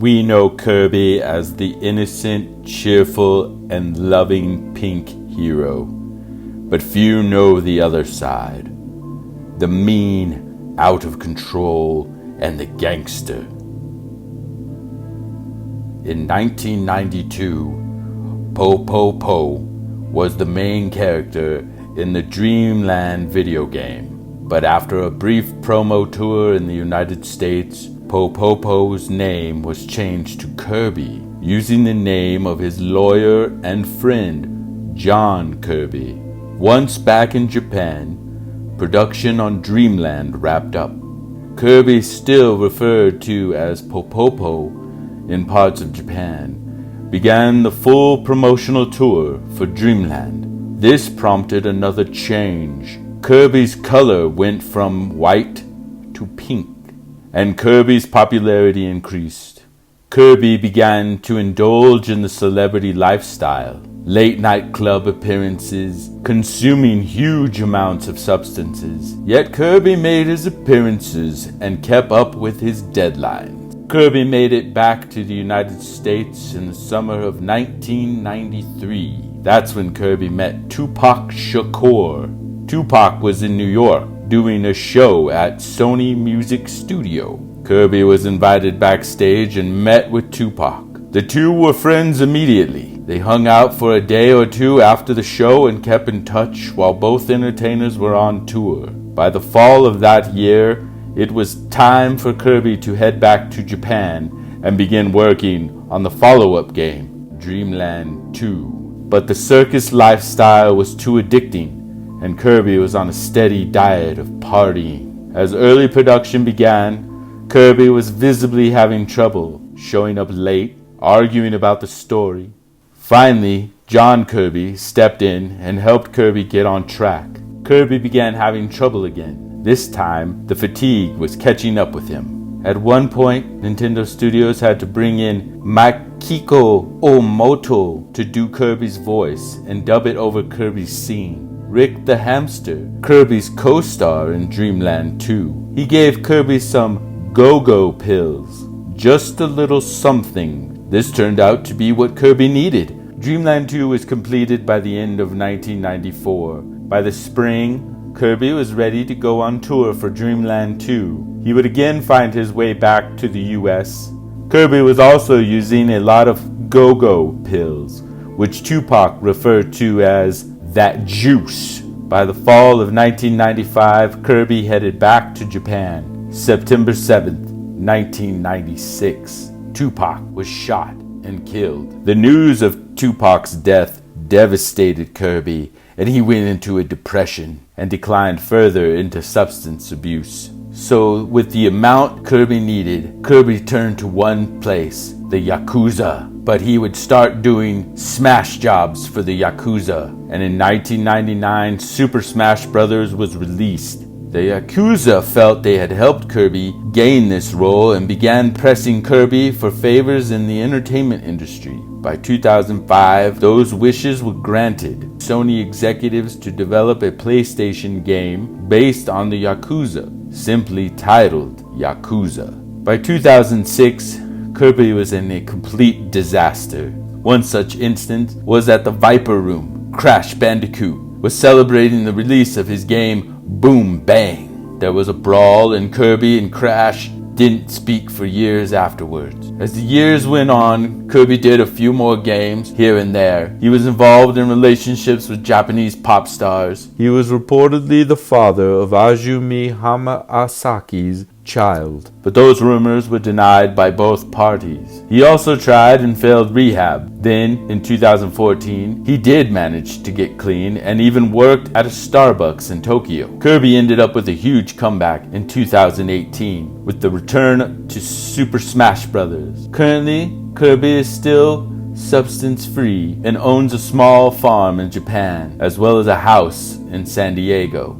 We know Kirby as the innocent, cheerful, and loving pink hero. But few know the other side. The mean, out of control, and the gangster. In 1992, Po was the main character in the Dreamland video game. But after a brief promo tour in the United States, Po's name was changed to Kirby, using the name of his lawyer and friend, John Kirby. Once back in Japan, production on Dreamland wrapped up. Kirby, still referred to as Po in parts of Japan, began the full promotional tour for Dreamland. This prompted another change. Kirby's color went from white to pink, and Kirby's popularity increased. Kirby began to indulge in the celebrity lifestyle, late-night club appearances, consuming huge amounts of substances. Yet Kirby made his appearances and kept up with his deadlines. Kirby made it back to the United States in the summer of 1993. That's when Kirby met Tupac Shakur. Tupac was in New York doing a show at Sony Music Studio. Kirby was invited backstage and met with Tupac. The two were friends immediately. They hung out for a day or two after the show and kept in touch while both entertainers were on tour. By the fall of that year, it was time for Kirby to head back to Japan and begin working on the follow-up game, Dreamland 2. But the circus lifestyle was too addicting, and Kirby was on a steady diet of partying. As early production began, Kirby was visibly having trouble, showing up late, arguing about the story. Finally, John Kirby stepped in and helped Kirby get on track. Kirby began having trouble again. This time, the fatigue was catching up with him. At one point, Nintendo Studios had to bring in Makiko Omoto to do Kirby's voice and dub it over Kirby's scene. Rick the Hamster, Kirby's co-star in Dreamland 2, he gave Kirby some go-go pills. Just a little something. This turned out to be what Kirby needed. Dreamland 2 was completed by the end of 1994. By the spring, Kirby was ready to go on tour for Dreamland 2. He would again find his way back to the US. Kirby was also using a lot of go-go pills, which Tupac referred to as that juice. By the fall of 1995, Kirby headed back to Japan. September 7th, 1996, Tupac was shot and killed. The news of Tupac's death devastated Kirby, and he went into a depression and declined further into substance abuse. So, with the amount Kirby needed, Kirby turned to one place, the Yakuza. But he would start doing smash jobs for the Yakuza. And in 1999, Super Smash Bros. Was released. The Yakuza felt they had helped Kirby gain this role and began pressing Kirby for favors in the entertainment industry. By 2005, those wishes were granted Sony executives to develop a PlayStation game based on the Yakuza, simply titled Yakuza. By 2006, Kirby was in a complete disaster. One such instance was at the Viper Room. Crash Bandicoot was celebrating the release of his game Boom Bang. There was a brawl and Kirby and Crash didn't speak for years afterwards. As the years went on, Kirby did a few more games here and there. He was involved in relationships with Japanese pop stars. He was reportedly the father of Azumi Hamasaki's child, but those rumors were denied by both parties. He also tried and failed rehab. Then, in 2014, he did manage to get clean and even worked at a Starbucks in Tokyo. Kirby ended up with a huge comeback in 2018 with the return to Super Smash Bros. Currently, Kirby is still substance-free and owns a small farm in Japan, as well as a house in San Diego.